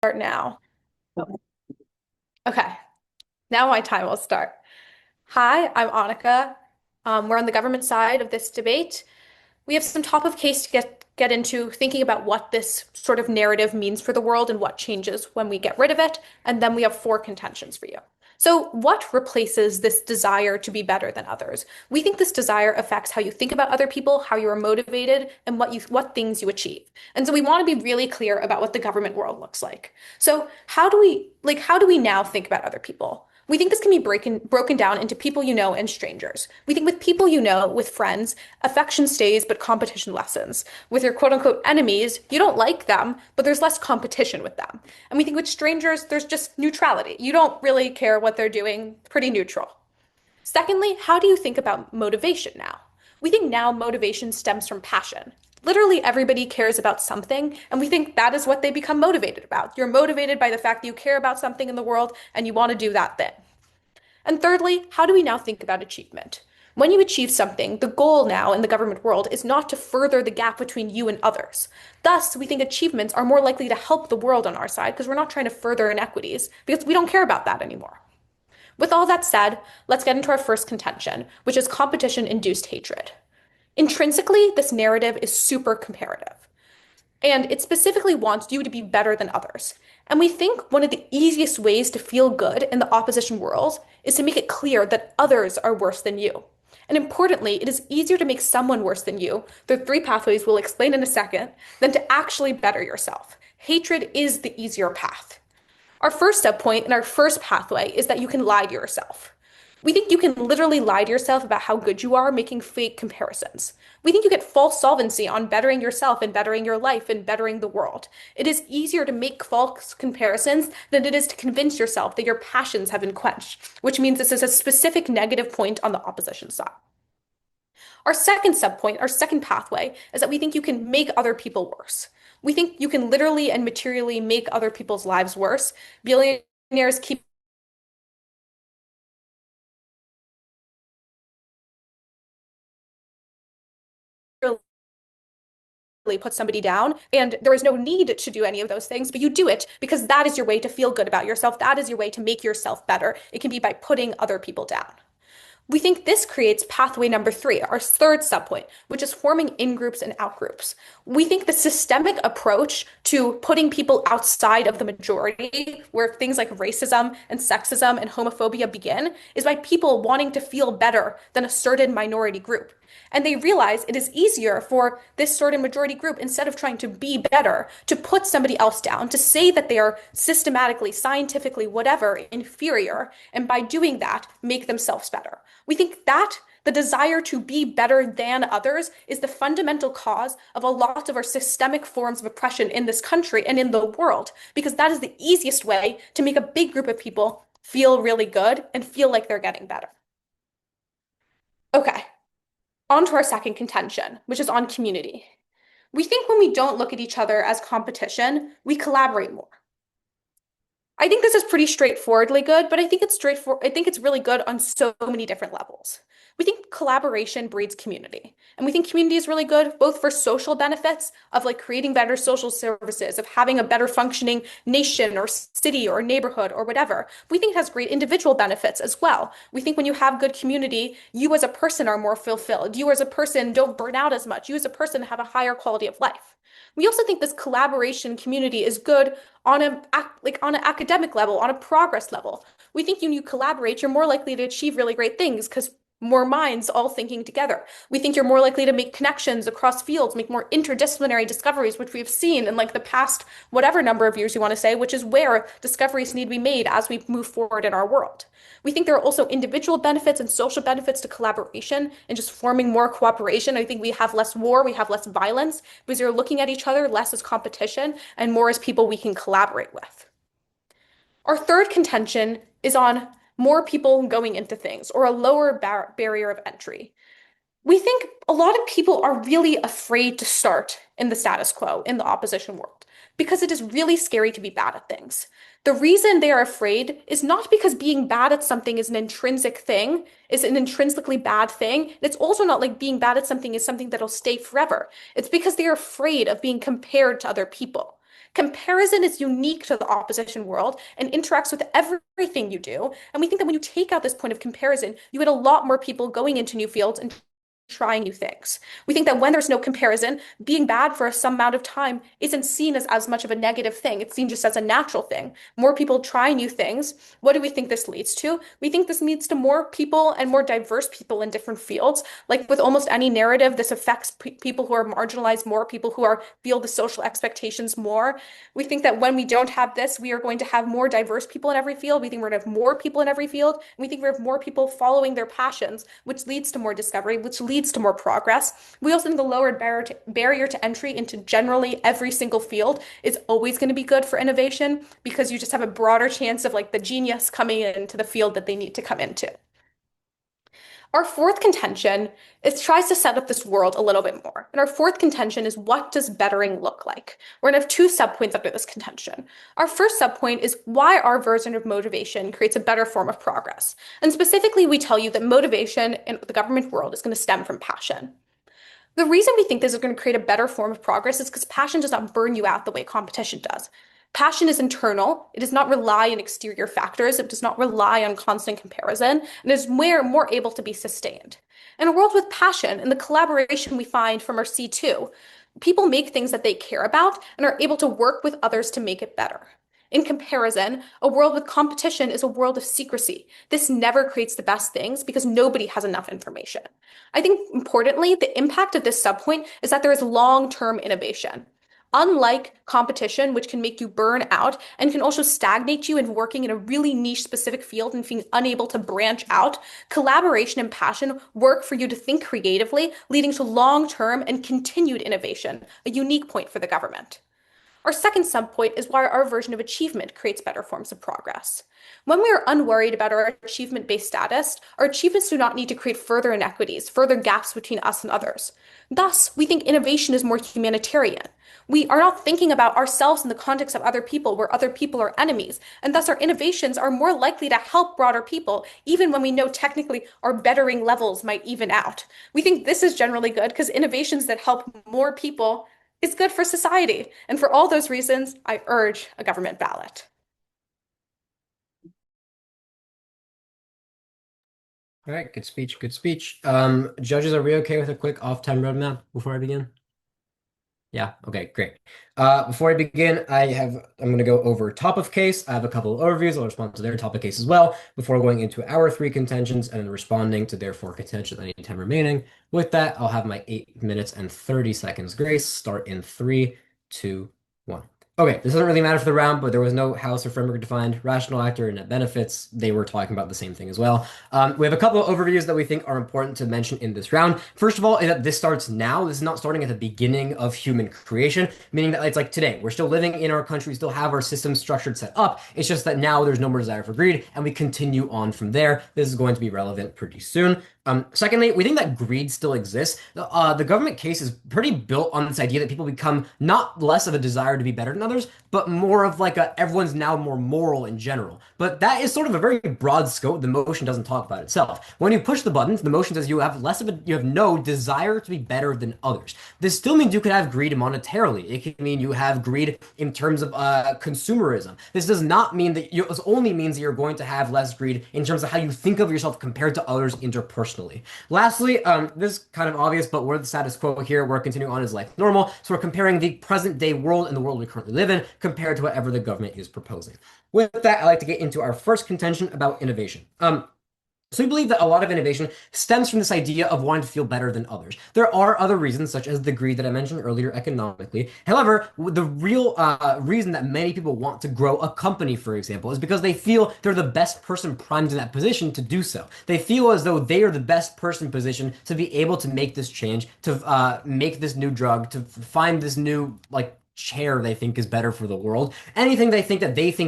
Start now. Okay, now my time will start. Hi, I'm Annika. We're on the government side of this debate. We have some top of case to get into thinking about what this sort of narrative means for the world and what changes when we get rid of it. And then we have four contentions for you. So, what replaces this desire to be better than others? We think this desire affects how you think about other people, how you are motivated, and what things you achieve. And so we want to be really clear about what the government world looks like. So, how do we now think about other people? We think this can be broken down into people you know and strangers. We think with people you know, with friends, affection stays, but competition lessens. With your quote unquote enemies, you don't like them, but there's less competition with them. And we think with strangers, there's just neutrality. You don't really care what they're doing, pretty neutral. Secondly, how do you think about motivation now? We think now motivation stems from passion. Literally everybody cares about something, and we think that is what they become motivated about. You're motivated by the fact that you care about something in the world and you want to do that thing. And thirdly, how do we now think about achievement? When you achieve something, the goal now in the government world is not to further the gap between you and others. Thus, we think achievements are more likely to help the world on our side because we're not trying to further inequities because we don't care about that anymore. With all that said, let's get into our first contention, which is competition-induced hatred. Intrinsically, this narrative is super comparative, and it specifically wants you to be better than others. And we think one of the easiest ways to feel good in the opposition world is to make it clear that others are worse than you. And importantly, it is easier to make someone worse than you, the three pathways we'll explain in a second, than to actually better yourself. Hatred is the easier path. Our first step point in our first pathway is that you can lie to yourself. We think you can literally lie to yourself about how good you are, making fake comparisons. We think you get false solvency on bettering yourself and bettering your life and bettering the world. It is easier to make false comparisons than it is to convince yourself that your passions have been quenched, which means this is a specific negative point on the opposition side. Our second subpoint, our second pathway, is that we think you can make other people worse. We think you can literally and materially make other people's lives worse. Billionaires keep put somebody down, and there is no need to do any of those things, but you do it because that is your way to feel good about yourself. That is your way to make yourself better. It can be by putting other people down. We think this creates pathway number three, our third subpoint, which is forming in-groups and out-groups. We think the systemic approach to putting people outside of the majority, where things like racism and sexism and homophobia begin, is by people wanting to feel better than a certain minority group. And they realize it is easier for this certain majority group, instead of trying to be better, to put somebody else down, to say that they are systematically, scientifically, whatever, inferior, and by doing that, make themselves better. We think that the desire to be better than others is the fundamental cause of a lot of our systemic forms of oppression in this country and in the world, because that is the easiest way to make a big group of people feel really good and feel like they're getting better. Okay, on to our second contention, which is on community. We think when we don't look at each other as competition, we collaborate more. I think this is pretty straightforwardly good, but I think it's straightforward. I think it's really good on so many different levels. We think collaboration breeds community, and we think community is really good both for social benefits of like creating better social services, of having a better functioning nation or city or neighborhood or whatever. We think it has great individual benefits as well. We think when you have good community, you as a person are more fulfilled. You as a person don't burn out as much. You as a person have a higher quality of life. We also think this collaboration community is good on on an academic level, on a progress level. We think when you collaborate, you're more likely to achieve really great things because more minds all thinking together. We think you're more likely to make connections across fields, make more interdisciplinary discoveries, which we've seen in like the past whatever number of years you want to say, which is where discoveries need to be made as we move forward in our world. We think there are also individual benefits and social benefits to collaboration and just forming more cooperation. I think we have less war, we have less violence because you're looking at each other less as competition and more as people we can collaborate with. Our third contention is on more people going into things or a lower barrier of entry. We think a lot of people are really afraid to start in the status quo in the opposition world because it is really scary to be bad at things. The reason they are afraid is not because being bad at something is an intrinsic thing, is an intrinsically bad thing. It's also not like being bad at something is something that'll stay forever. It's because they are afraid of being compared to other people. Comparison is unique to the opposition world and interacts with everything you do. And we think that when you take out this point of comparison, you get a lot more people going into new fields and trying new things. We think that when there's no comparison, being bad for some amount of time isn't seen as much of a negative thing. It's seen just as a natural thing. More people try new things. What do we think this leads to? We think this leads to more people and more diverse people in different fields. Like with almost any narrative, this affects people who are marginalized more, people who are feel the social expectations more. We think that when we don't have this, we are going to have more diverse people in every field. We think we're going to have more people in every field. And we think we have more people following their passions, which leads to more discovery, which leads to more progress. We also think the lowered barrier to entry into generally every single field is always going to be good for innovation because you just have a broader chance of like the genius coming into the field that they need to come into. Our fourth contention is tries to set up this world a little bit more. And our fourth contention is what does bettering look like? We're going to have two subpoints under this contention. Our first subpoint is why our version of motivation creates a better form of progress. And specifically, we tell you that motivation in the government world is going to stem from passion. The reason we think this is going to create a better form of progress is because passion does not burn you out the way competition does. Passion is internal. It does not rely on exterior factors. It does not rely on constant comparison, and is more able to be sustained. In a world with passion and the collaboration we find from our C2, people make things that they care about and are able to work with others to make it better. In comparison, a world with competition is a world of secrecy. This never creates the best things because nobody has enough information. I think importantly, the impact of this subpoint is that there is long-term innovation. Unlike competition, which can make you burn out and can also stagnate you in working in a really niche specific field and being unable to branch out, collaboration and passion work for you to think creatively, leading to long-term and continued innovation, a unique point for the government. Our second subpoint is why our version of achievement creates better forms of progress. When we are unworried about our achievement-based status, our achievements do not need to create further inequities, further gaps between us and others. Thus, we think innovation is more humanitarian. We are not thinking about ourselves in the context of other people, where other people are enemies, and thus our innovations are more likely to help broader people, even when we know technically our bettering levels might even out. We think this is generally good because innovations that help more people is good for society. And for all those reasons, I urge a government ballot. All right, good speech, good speech. Judges, are we okay with a quick off-time roadmap before I begin? Yeah, okay, great. Before I begin, I'm going to go over top of case. I have a couple of overviews. I'll respond to their top of case as well before going into our three contentions and then responding to their four contentions at any time remaining. With that, I'll have my 8 minutes and 30 seconds grace start in 3, 2, 1. Okay, this doesn't really matter for the round, but there was no house or framework defined. Rational actor and net benefits, they were talking about the same thing as well. We have a couple of overviews that we think are important to mention in this round. First of all, is that this starts now. This is not starting at the beginning of human creation, meaning that it's like today. We're still living in our country, we still have our system structured set up. It's just that now there's no more desire for greed, and we continue on from there. This is going to be relevant pretty soon. Secondly, we think that greed still exists. The government case is pretty built on this idea that people become not less of a desire to be better than others, but more of like everyone's now more moral in general. But that is sort of a very broad scope. The motion doesn't talk about itself. When you push the buttons, the motion says you have no desire to be better than others. This still means you could have greed monetarily. It can mean you have greed in terms of consumerism. This does not mean that this only means that you're going to have less greed in terms of how you think of yourself compared to others interpersonally. Lastly, this is kind of obvious, but we're the status quo here. We're continuing on as like normal. So we're comparing the present day world and the world we currently live in compared to whatever the government is proposing. With that, I'd like to get into our first contention about innovation. So we believe that a lot of innovation stems from this idea of wanting to feel better than others. There are other reasons, such as the greed that I mentioned earlier economically. However, the real reason that many people want to grow a company, for example, is because they feel they're the best person primed in that position to do so. They feel as though they are the best person positioned to be able to make this change, to make this new drug, to find this new, like, chair they think is better for the world. Anything they think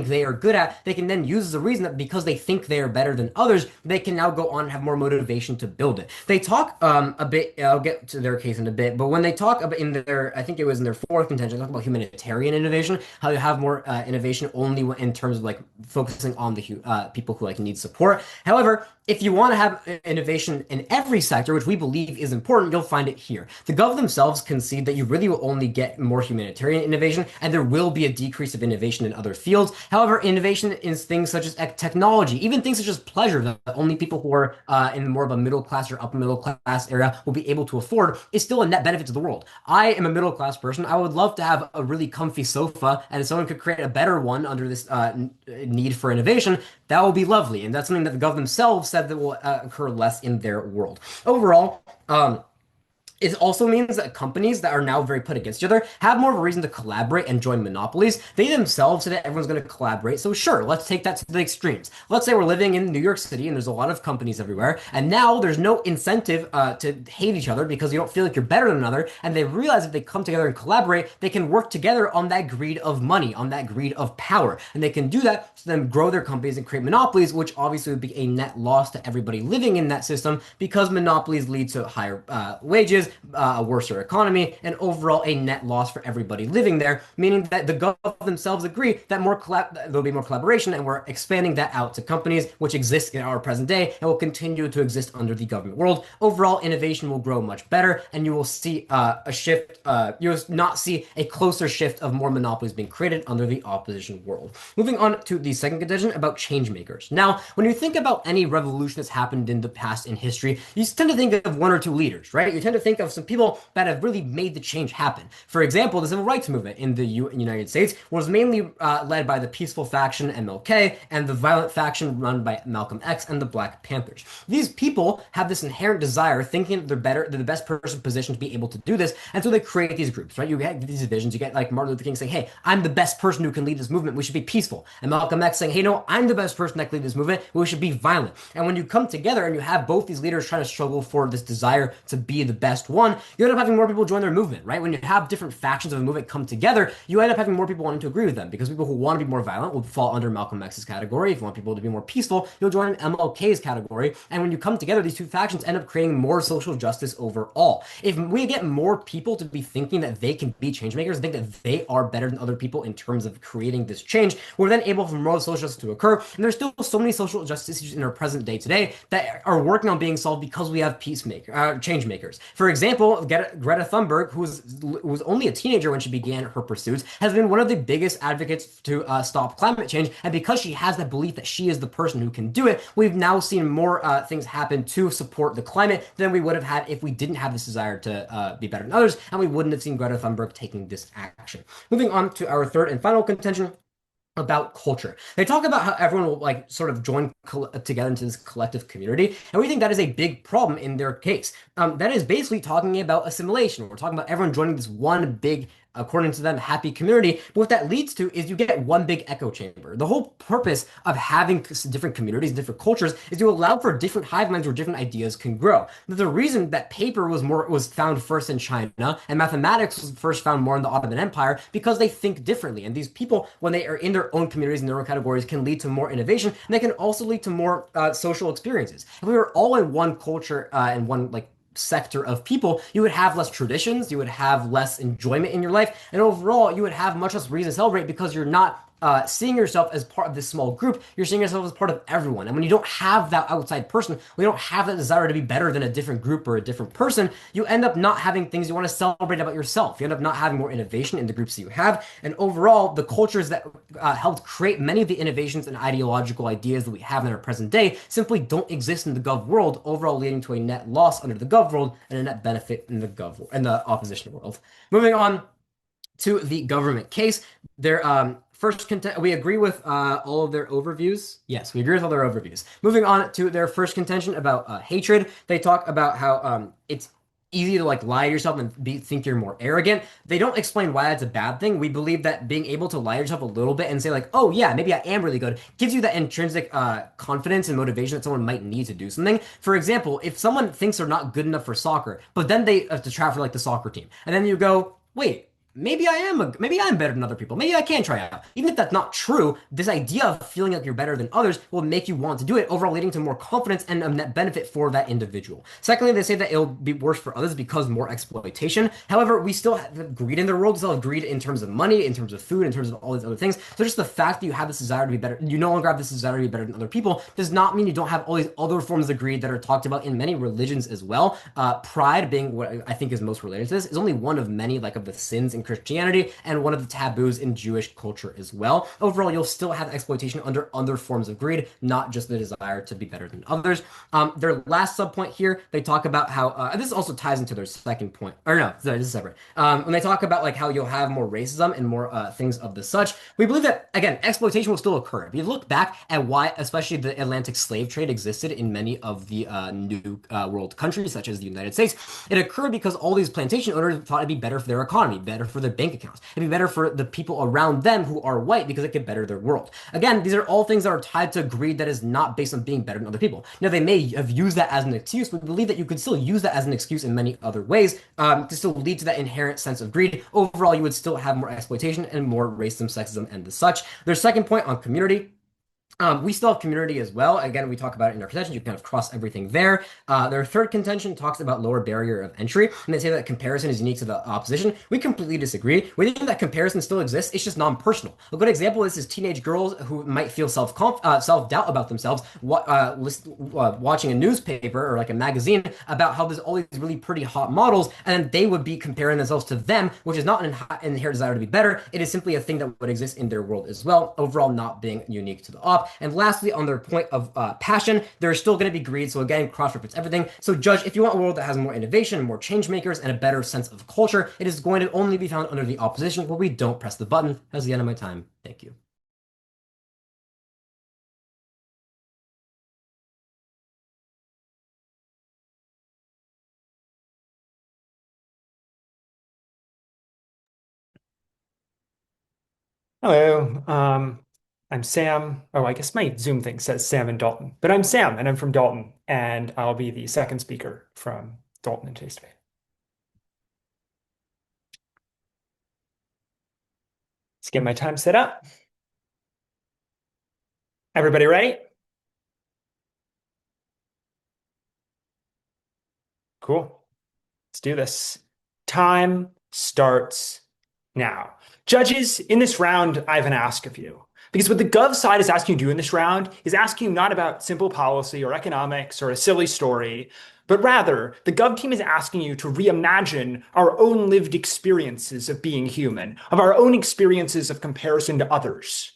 they are good at, they can then use as a reason that because they think they are better than others, they can now go on and have more motivation to build it. They talk a bit, I'll get to their case in a bit, but when they talk about in their, I think it was in their fourth contention, they talk about humanitarian innovation, how you have more innovation only in terms of like focusing on the people who like need support. However, if you want to have innovation in every sector, which we believe is important, you'll find it here. The Gov themselves concede that you really will only get more humanitarian libertarian innovation, and there will be a decrease of innovation in other fields. However, innovation in things such as technology, even things such as pleasure that only people who are in more of a middle class or upper middle class area will be able to afford, is still a net benefit to the world. I am a middle class person. I would love to have a really comfy sofa, and if someone could create a better one under this need for innovation, that will be lovely. And that's something that the government themselves said that will occur less in their world. Overall, it also means that companies that are now very put against each other have more of a reason to collaborate and join monopolies. They themselves say that everyone's going to collaborate. So sure, let's take that to the extremes. Let's say we're living in New York City and there's a lot of companies everywhere, and now there's no incentive to hate each other because you don't feel like you're better than another. And they realize if they come together and collaborate, they can work together on that greed of money, on that greed of power, and they can do that to then grow their companies and create monopolies, which obviously would be a net loss to everybody living in that system because monopolies lead to higher wages, a worser economy, and overall a net loss for everybody living there, meaning that the government themselves agree that there'll be more collaboration, and we're expanding that out to companies which exist in our present day and will continue to exist under the government world. Overall, innovation will grow much better, and you will see a shift. You'll not see a closer shift of more monopolies being created under the opposition world. Moving on to the second contention about change makers. Now, when you think about any revolution that's happened in the past in history, you tend to think of one or two leaders, right? You tend to think of some people that have really made the change happen. For example, the civil rights movement in the United States was mainly led by the peaceful faction MLK and the violent faction run by Malcolm X and the Black Panthers. These people have this inherent desire, thinking that they're the best person positioned to be able to do this, and so they create these groups, right? You get these divisions. You get like Martin Luther King saying, "Hey, I'm the best person who can lead this movement. We should be peaceful," and Malcolm X saying, "Hey, no, I'm the best person that can lead this movement. We should be violent." And when you come together and you have both these leaders trying to struggle for this desire to be the best one, you end up having more people join their movement, right? When you have different factions of a movement come together, you end up having more people wanting to agree with them because people who want to be more violent will fall under Malcolm X's category. If you want people to be more peaceful, you'll join MLK's category. And when you come together, these two factions end up creating more social justice overall. If we get more people to be thinking that they can be change makers, think that they are better than other people in terms of creating this change, we're then able for more social justice to occur. And there's still so many social justice issues in our present day today that are working on being solved because we have change makers. For example, Greta Thunberg, who was only a teenager when she began her pursuits, has been one of the biggest advocates to stop climate change. And because she has that belief that she is the person who can do it, we've now seen more things happen to support the climate than we would have had if we didn't have this desire to be better than others, and we wouldn't have seen Greta Thunberg taking this action. Moving on to our third and final contention about culture. They talk about how everyone will like sort of join together into this collective community, and we think that is a big problem in their case. That is basically talking about assimilation. We're talking about everyone joining this one big, according to them, happy community. But what that leads to is you get one big echo chamber. The whole purpose of having different communities, different cultures, is to allow for different hive minds where different ideas can grow. The reason that paper was found first in China and mathematics was first found more in the Ottoman Empire because they think differently. And these people, when they are in their own communities and their own categories, can lead to more innovation, and they can also lead to more social experiences. If we were all in one culture and one like sector of people, you would have less traditions, you would have less enjoyment in your life, and overall, you would have much less reason to celebrate because you're not seeing yourself as part of this small group. You're seeing yourself as part of everyone. And when you don't have that outside person, when you don't have that desire to be better than a different group or a different person, you end up not having things you want to celebrate about yourself. You end up not having more innovation in the groups that you have. And overall, the cultures that helped create many of the innovations and ideological ideas that we have in our present day simply don't exist in the gov world, overall leading to a net loss under the gov world and a net benefit in the opposition world. Moving on to the government case, their we agree with all of their overviews. Yes, we agree with all their overviews. Moving on to their first contention about hatred, they talk about how it's easy to like lie to yourself and think you're more arrogant. They don't explain why that's a bad thing. We believe that being able to lie to yourself a little bit and say like, oh yeah, maybe I am really good, gives you that intrinsic confidence and motivation that someone might need to do something. For example, if someone thinks they're not good enough for soccer, but then they have to try for like the soccer team, and then you go, wait, maybe I'm better than other people. Maybe I can try out. Even if that's not true, this idea of feeling like you're better than others will make you want to do it, overall leading to more confidence and a net benefit for that individual. Secondly, they say that it'll be worse for others because more exploitation. However, we still have greed in the world. We still have greed in terms of money, in terms of food, in terms of all these other things. So just the fact that you have this desire to be better, you no longer have this desire to be better than other people, does not mean you don't have all these other forms of greed that are talked about in many religions as well. Pride being what I think is most related to this is only one of many like of the sins in in Christianity and one of the taboos in Jewish culture as well. Overall, you'll still have exploitation under other forms of greed, not just the desire to be better than others. Their last subpoint here, they talk about how this also ties into their second point, or no, sorry, this is separate. When they talk about like how you'll have more racism and more things of the such, we believe that again, exploitation will still occur. If you look back at why, especially the Atlantic slave trade existed in many of the new world countries, such as the United States, it occurred because all these plantation owners thought it'd be better for their economy, better for their bank accounts, it'd be better for the people around them who are white because it could better their world. Again, these are all things that are tied to greed that is not based on being better than other people. Now, they may have used that as an excuse, but we believe that you could still use that as an excuse in many other ways to still lead to that inherent sense of greed. Overall, you would still have more exploitation and more racism, sexism, and the such. Their second point on community. We still have community as well. Again, we talk about it in our contention. You kind of cross everything there. Their third contention talks about lower barrier of entry, and they say that comparison is unique to the opposition. We completely disagree. We think that comparison still exists. It's just non-personal. A good example of this is teenage girls who might feel self-doubt about themselves, watching a newspaper or like a magazine about how there's all these really pretty hot models, and then they would be comparing themselves to them, which is not an inherent desire to be better. It is simply a thing that would exist in their world as well. Overall, not being unique to the op. And lastly, on their point of passion, there's still going to be greed. So again, cross-reference everything. So judge, if you want a world that has more innovation, more change makers, and a better sense of culture, it is going to only be found under the opposition where we don't press the button. That's the end of my time. Thank you. Hello, I'm Sam. Oh, I guess my Zoom thing says Sam and Dalton, but I'm Sam and I'm from Dalton, and I'll be the second speaker from Dalton and Chase Debate. Let's get my time set up. Everybody ready? Cool. Let's do this. Time starts now. Judges, in this round, I have an ask of you. Because what the Gov side is asking you to do in this round is asking you not about simple policy or economics or a silly story, but rather the Gov team is asking you to reimagine our own lived experiences of being human, of our own experiences of comparison to others.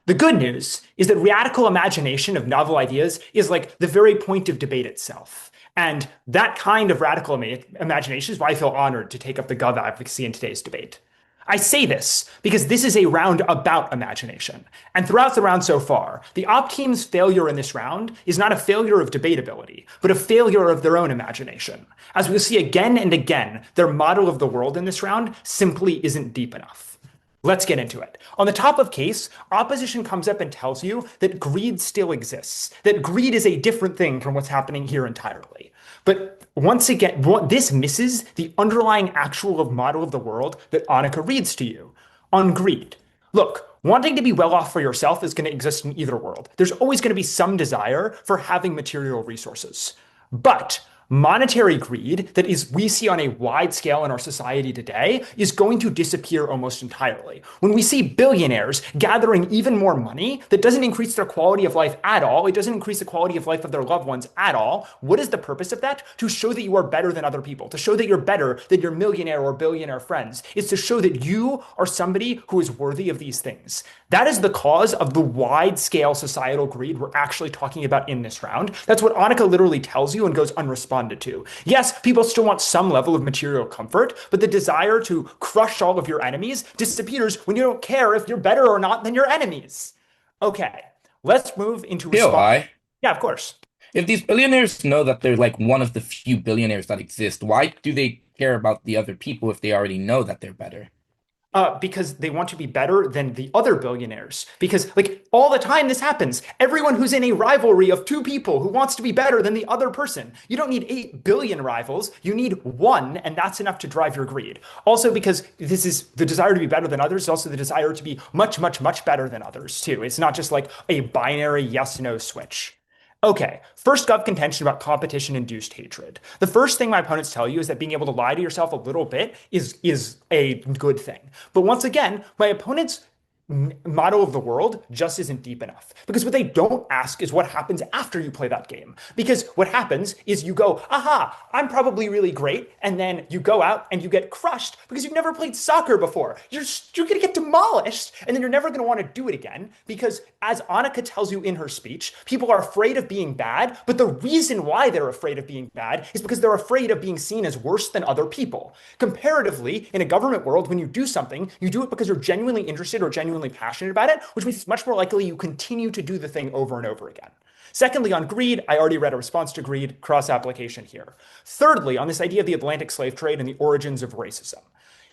The good news is that radical imagination of novel ideas is like the very point of debate itself. And that kind of radical imagination is why I feel honored to take up the Gov advocacy in today's debate. I say this because this is a round about imagination. And throughout the round so far, the op team's failure in this round is not a failure of debatability, but a failure of their own imagination. As we'll see again and again, their model of the world in this round simply isn't deep enough. Let's get into it. On the top of case, opposition comes up and tells you that greed still exists, that greed is a different thing from what's happening here entirely. But once again, this misses the underlying actual model of the world that Annika reads to you on greed. Look, wanting to be well off for yourself is going to exist in either world. There's always going to be some desire for having material resources. But monetary greed that we see on a wide scale in our society today is going to disappear almost entirely. When we see billionaires gathering even more money that doesn't increase their quality of life at all, it doesn't increase the quality of life of their loved ones at all, what is the purpose of that? To show that you are better than other people, to show that you're better than your millionaire or billionaire friends. It's to show that you are somebody who is worthy of these things. That is the cause of the wide scale societal greed we're actually talking about in this round. That's what Annika literally tells you and goes unresponded to. Yes, people still want some level of material comfort, but the desire to crush all of your enemies disappears when you don't care if you're better or not than your enemies. Okay, let's move into I. Yeah, of course. If these billionaires know that they're like one of the few billionaires that exist, why do they care about the other people if they already know that they're better? Because they want to be better than the other billionaires. Because, like, all the time this happens. Everyone who's in a rivalry of two people who wants to be better than the other person. You don't need 8 billion rivals. You need one, and that's enough to drive your greed. Also, because this is the desire to be better than others, also the desire to be much, much, much better than others, too. It's not just like a binary yes-no switch. Okay, first Gov contention about competition-induced hatred. The first thing my opponents tell you is that being able to lie to yourself a little bit is a good thing. But once again, my opponents model of the world just isn't deep enough. Because what they don't ask is what happens after you play that game. Because what happens is you go, aha, I'm probably really great. And then you go out and you get crushed because you've never played soccer before. You're going to get demolished. And then you're never going to want to do it again. Because as Annika tells you in her speech, people are afraid of being bad. But the reason why they're afraid of being bad is because they're afraid of being seen as worse than other people. Comparatively, in a government world, when you do something, you do it because you're genuinely interested or genuinely passionate about it, which means it's much more likely you continue to do the thing over and over again. Secondly, on greed, I already read a response to greed, cross-application here. Thirdly, on this idea of the Atlantic slave trade and the origins of racism.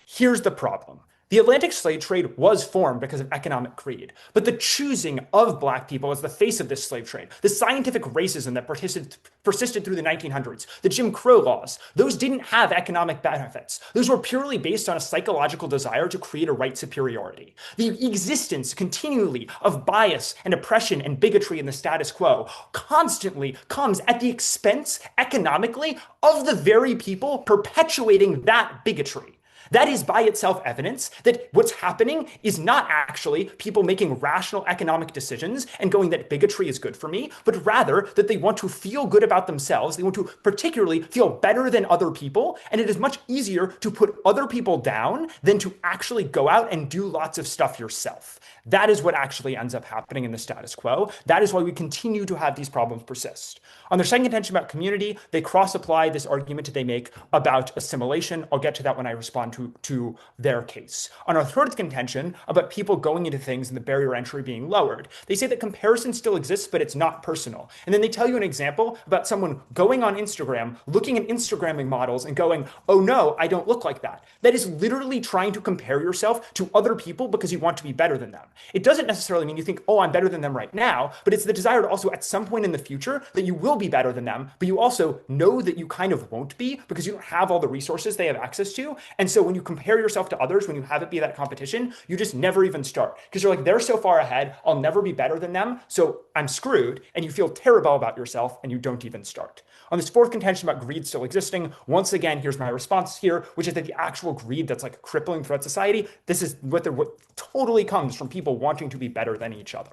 Here's the problem. The Atlantic slave trade was formed because of economic greed, but the choosing of Black people as the face of this slave trade, the scientific racism that persisted through the 1900s, the Jim Crow laws, those didn't have economic benefits. Those were purely based on a psychological desire to create a white superiority. The existence continually of bias and oppression and bigotry in the status quo constantly comes at the expense economically of the very people perpetuating that bigotry. That is by itself evidence that what's happening is not actually people making rational economic decisions and going that bigotry is good for me, but rather that they want to feel good about themselves. They want to particularly feel better than other people. And it is much easier to put other people down than to actually go out and do lots of stuff yourself. That is what actually ends up happening in the status quo. That is why we continue to have these problems persist. On their second contention about community, they cross-apply this argument that they make about assimilation. I'll get to that when I respond to their case. On our third contention about people going into things and the barrier entry being lowered, they say that comparison still exists, but it's not personal. And then they tell you an example about someone going on Instagram, looking at Instagramming models and going, oh no, I don't look like that. That is literally trying to compare yourself to other people because you want to be better than them. It doesn't necessarily mean you think, oh, I'm better than them right now, but it's the desire to also at some point in the future that you will be better than them, but you also know that you kind of won't be because you don't have all the resources they have access to. And so when you compare yourself to others, when you have it be that competition, you just never even start because you're like, they're so far ahead, I'll never be better than them, so I'm screwed. And you feel terrible about yourself and you don't even start. On this fourth contention about greed still existing, once again, here's my response here, which is that the actual greed that's like crippling throughout society, this is what totally comes from people wanting to be better than each other.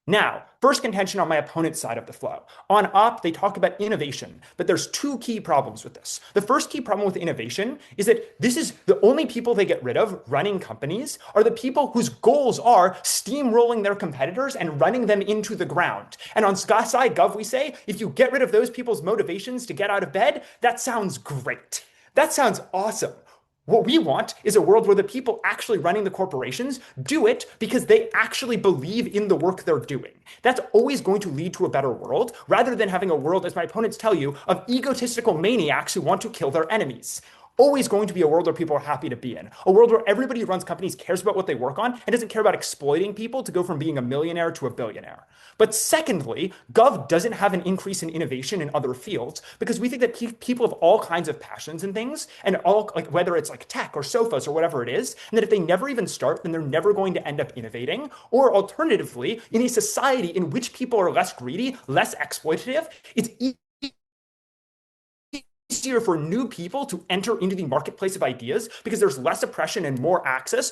Now, first contention on my opponent's side of the flow. On op, they talk about innovation, but there's two key problems with this. The first key problem with innovation is that this is the only people they get rid of running companies are the people whose goals are steamrolling their competitors and running them into the ground. And on side gov, we say, if you get rid of those people's motivations to get out of bed, that sounds great. That sounds awesome. What we want is a world where the people actually running the corporations do it because they actually believe in the work they're doing. That's always going to lead to a better world, rather than having a world, as my opponents tell you, of egotistical maniacs who want to kill their enemies. Always going to be a world where people are happy to be in. A world where everybody who runs companies cares about what they work on and doesn't care about exploiting people to go from being a millionaire to a billionaire. But secondly, Gov doesn't have an increase in innovation in other fields because we think that people have all kinds of passions and things, and all, like whether it's like tech or sofas or whatever it is, and that if they never even start, then they're never going to end up innovating. Or alternatively, in a society in which people are less greedy, less exploitative, it's easier for new people to enter into the marketplace of ideas because there's less oppression and more access,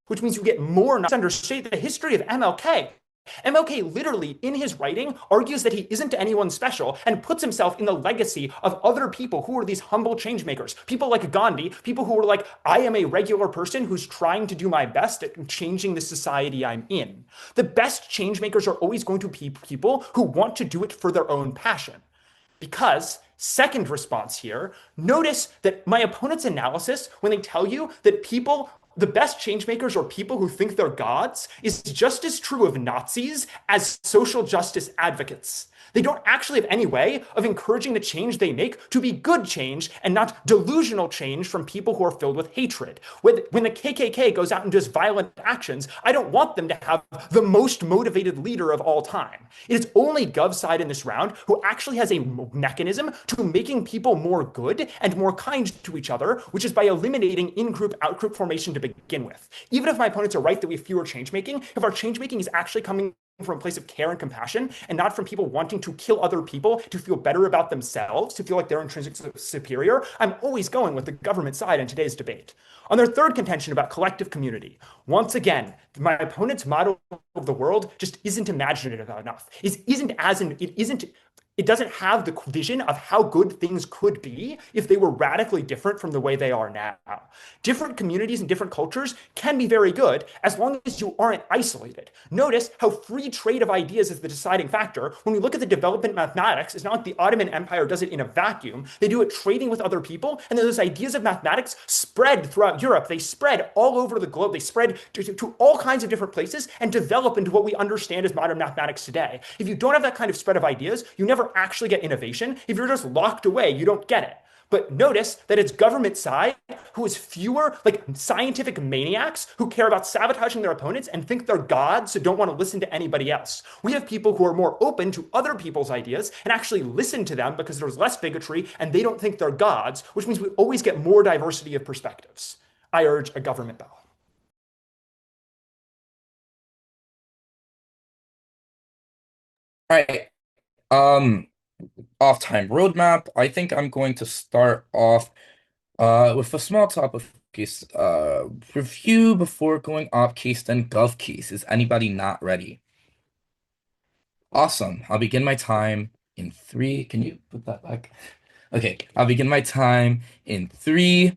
which means you get more. Understate the history of MLK. MLK literally, in his writing, argues that he isn't anyone special and puts himself in the legacy of other people who are these humble change makers. People like Gandhi, people who are like, I am a regular person who's trying to do my best at changing the society I'm in. The best change makers are always going to be people who want to do it for their own passion. Because, second response here, notice that my opponent's analysis, when they tell you that people, the best change makers are people who think they're gods, is just as true of Nazis as social justice advocates. They don't actually have any way of encouraging the change they make to be good change and not delusional change from people who are filled with hatred. When the KKK goes out and does violent actions, I don't want them to have the most motivated leader of all time. It is only Gov's side in this round who actually has a mechanism to making people more good and more kind to each other, which is by eliminating in-group, out-group formation to begin with. Even if my opponents are right that we have fewer change making, if our change making is actually coming from a place of care and compassion and not from people wanting to kill other people to feel better about themselves, to feel like they're intrinsically superior, I'm always going with the government side in today's debate. On their third contention about collective community, once again, my opponent's model of the world just isn't imaginative enough. It doesn't have the vision of how good things could be if they were radically different from the way they are now. Different communities and different cultures can be very good as long as you aren't isolated. Notice how free trade of ideas is the deciding factor. When we look at the development of mathematics, it's not like the Ottoman Empire does it in a vacuum. They do it trading with other people, and then those ideas of mathematics spread throughout Europe. They spread all over the globe. They spread to all kinds of different places and develop into what we understand as modern mathematics today. If you don't have that kind of spread of ideas, you never actually get innovation. If you're just locked away, you don't get it. But notice that it's government side who is fewer like scientific maniacs who care about sabotaging their opponents and think they're gods, so don't want to listen to anybody else. We have people who are more open to other people's ideas and actually listen to them because there's less bigotry and they don't think they're gods, which means we always get more diversity of perspectives. I urge a government ballot. All right. Um, Off-time roadmap. I think I'm going to start off with a small topic case review before going off case, then gov case. Is anybody not ready? Awesome. I'll begin my time in three. Can you put that back? Okay, I'll begin my time in three,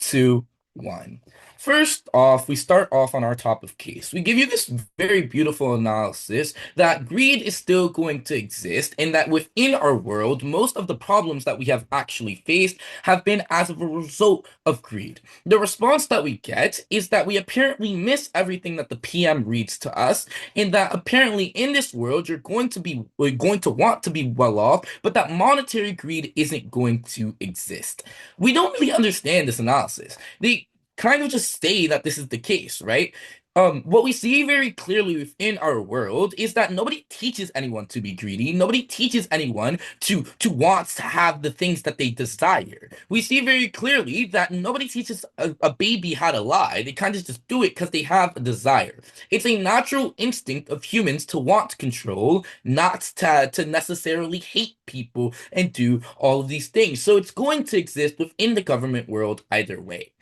two, one. First off, we start off on our top of case. We give you this very beautiful analysis that greed is still going to exist and that within our world, most of the problems that we have actually faced have been as a result of greed. The response that we get is that we apparently miss everything that the PM reads to us, and that apparently in this world, we're going to want to be well off, but that monetary greed isn't going to exist. We don't really understand this analysis. They kind of just say that this is the case, right? What we see very clearly within our world is that nobody teaches anyone to be greedy. Nobody teaches anyone to want to have the things that they desire. We see very clearly that nobody teaches a baby how to lie. They kind of just do it because they have a desire. It's a natural instinct of humans to want control, not to necessarily hate people and do all of these things. So it's going to exist within the government world either way.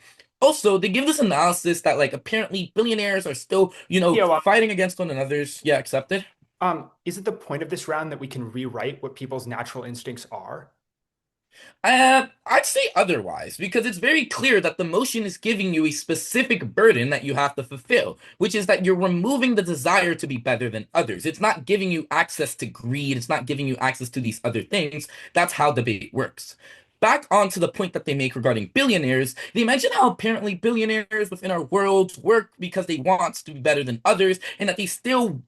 Also, they give this analysis that like apparently billionaires are still, Yeah, fighting against one another's. Yeah, accepted. is it the point of this round that we can rewrite what people's natural instincts are? I'd say otherwise, because it's very clear that the motion is giving you a specific burden that you have to fulfill, which is that you're removing the desire to be better than others. It's not giving you access to greed. It's not giving you access to these other things. That's how debate works. Back on to the point that they make regarding billionaires, they mention how apparently billionaires within our world work because they want to be better than others, and that they still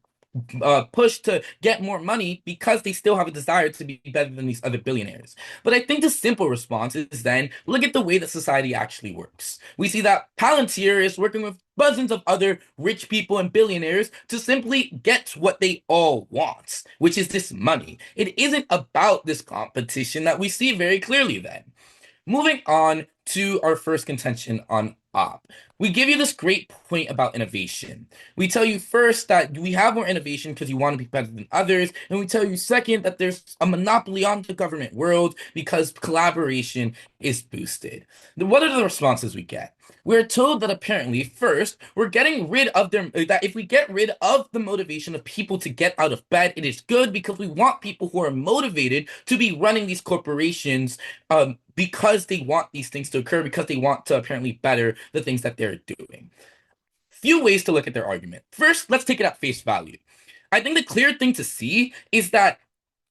push to get more money because they still have a desire to be better than these other billionaires. But I think the simple response is then look at the way that society actually works. We see that Palantir is working with dozens of other rich people and billionaires to simply get what they all want, which is this money. It isn't about this competition that we see very clearly then. Moving on to our first contention on op. We give you this great point about innovation. We tell you first that we have more innovation because you want to be better than others, and we tell you second that there's a monopoly on the government world because collaboration is boosted. What are the responses we get? We're told that apparently, first, we're getting rid of that if we get rid of the motivation of people to get out of bed, it is good because we want people who are motivated to be running these corporations because they want these things to occur, because they want to apparently better the things that they're doing. Few ways to look at their argument. First, let's take it at face value. I think the clear thing to see is that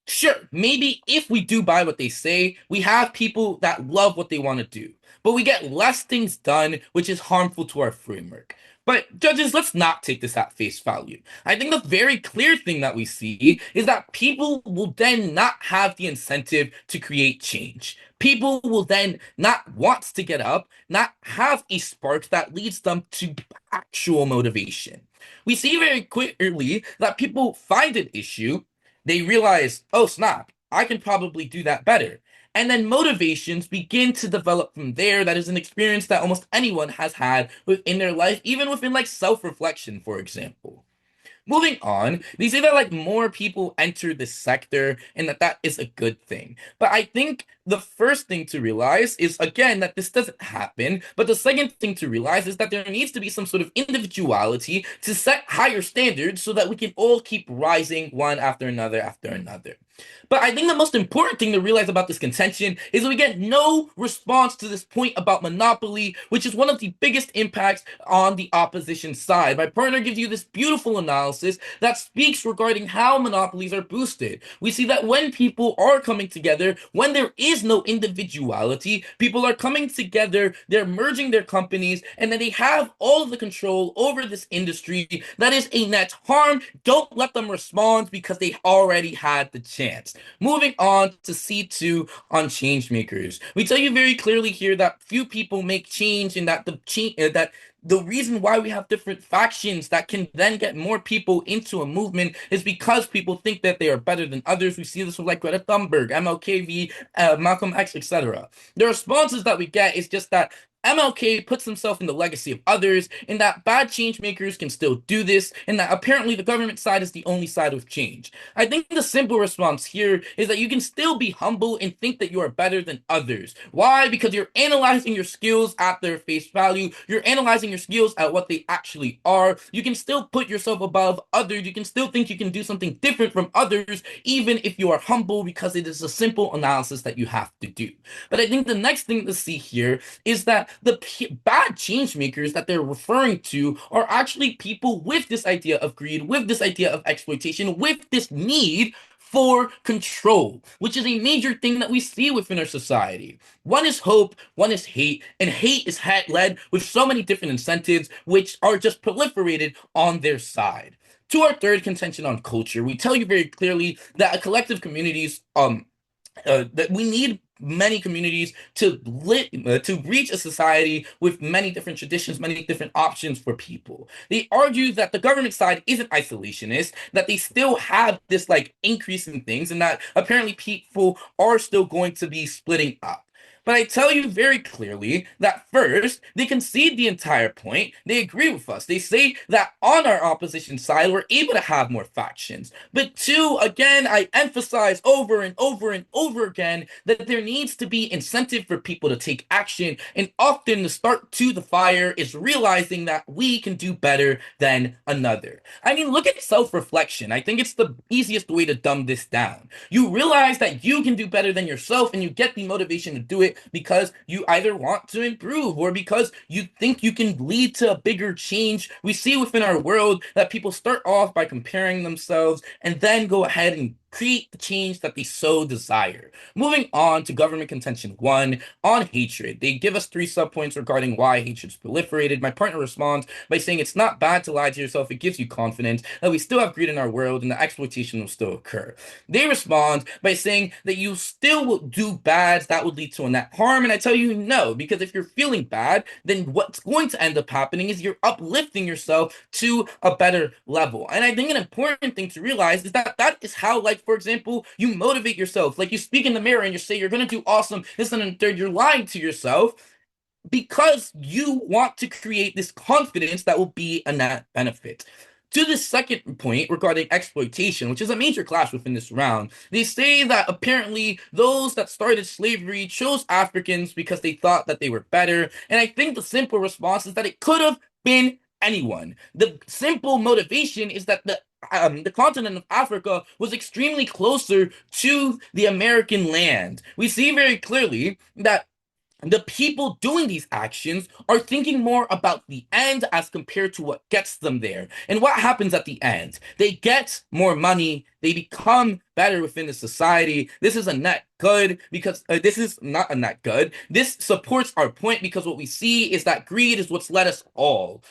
sure, maybe if we do buy what they say, we have people that love what they want to do, but we get less things done, which is harmful to our framework. But judges, let's not take this at face value. I think the very clear thing that we see is that people will then not have the incentive to create change. People will then not want to get up, not have a spark that leads them to actual motivation. We see very clearly that people find an issue, they realize, oh snap, I can probably do that better. And then motivations begin to develop from there. That is an experience that almost anyone has had within their life, even within like self-reflection, for example. Moving on, they say that like more people enter this sector and that is a good thing. But I think the first thing to realize is again that this doesn't happen. But the second thing to realize is that there needs to be some sort of individuality to set higher standards so that we can all keep rising one after another after another. But I think the most important thing to realize about this contention is that we get no response to this point about monopoly, which is one of the biggest impacts on the opposition side. My partner gives you this beautiful analysis that speaks regarding how monopolies are boosted. We see that when people are coming together, when there is no individuality, people are coming together, they're merging their companies, and then they have all of the control over this industry. That is a net harm. Don't let them respond because they already had the chance. Moving on to C2 on change makers. We tell you very clearly here that few people make change and that the reason why we have different factions that can then get more people into a movement is because people think that they are better than others. We see this with like Greta Thunberg, MLKV, Malcolm X, etc. The responses that we get is just that MLK puts himself in the legacy of others, and that bad change makers can still do this, and that apparently the government side is the only side with change. I think the simple response here is that you can still be humble and think that you are better than others. Why? Because you're analyzing your skills at their face value. You're analyzing your skills at what they actually are. You can still put yourself above others. You can still think you can do something different from others, even if you are humble, because it is a simple analysis that you have to do. But I think the next thing to see here is that the bad change makers that they're referring to are actually people with this idea of greed, with this idea of exploitation, with this need for control, which is a major thing that we see within our society. One is hope, one is hate, and hate is led with so many different incentives which are just proliferated on their side. To our third contention on culture, we tell you very clearly that a collective communities that we need many communities to reach a society with many different traditions, many different options for people. They argue that the government side isn't isolationist, that they still have this like increase in things, and that apparently people are still going to be splitting up. But I tell you very clearly that first, they concede the entire point. They agree with us. They say that on our opposition side, we're able to have more factions. But two, again, I emphasize over and over and over again that there needs to be incentive for people to take action. And often the start to the fire is realizing that we can do better than another. I mean, look at self-reflection. I think it's the easiest way to dumb this down. You realize that you can do better than yourself, and you get the motivation to do it because you either want to improve or because you think you can lead to a bigger change. We see within our world that people start off by comparing themselves and then go ahead and create the change that they so desire. Moving on to government contention 1 on hatred. They give us 3 subpoints regarding why hatred's proliferated. My partner responds by saying it's not bad to lie to yourself. It gives you confidence that we still have greed in our world and the exploitation will still occur. They respond by saying that you still will do bad that would lead to a net harm. And I tell you no, because if you're feeling bad, then what's going to end up happening is you're uplifting yourself to a better level. And I think an important thing to realize is that that is how, like, for example, you motivate yourself. Like you speak in the mirror and you say you're going to do awesome, this and the third, you're lying to yourself because you want to create this confidence that will be a net benefit. To the second point regarding exploitation, which is a major clash within this round, they say that apparently those that started slavery chose Africans because they thought that they were better. And I think the simple response is that it could have been anyone. The simple motivation is that the continent of Africa was extremely closer to the American land. We see very clearly that the people doing these actions are thinking more about the end as compared to what gets them there. And what happens at the end? They get more money. They become better within the society. This is a net good because this is not a net good. This supports our point because what we see is that greed is what's led us all.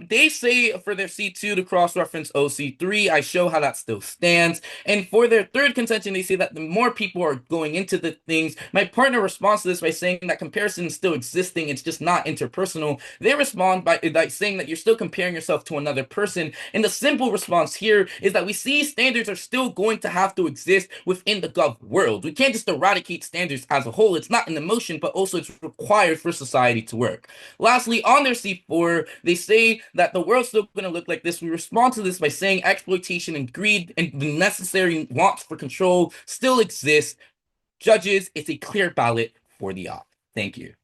They say for their C2 to cross-reference OC3, I show how that still stands. And for their third contention, they say that the more people are going into the things. My partner responds to this by saying that comparison is still existing, it's just not interpersonal. They respond by saying that you're still comparing yourself to another person. And the simple response here is that we see standards are still going to have to exist within the gov world. We can't just eradicate standards as a whole. It's not an emotion, but also it's required for society to work. Lastly, on their C4, they say say that the world's still going to look like this, we respond to this by saying exploitation and greed and the necessary wants for control still exist. Judges, it's a clear ballot for the off. Thank you.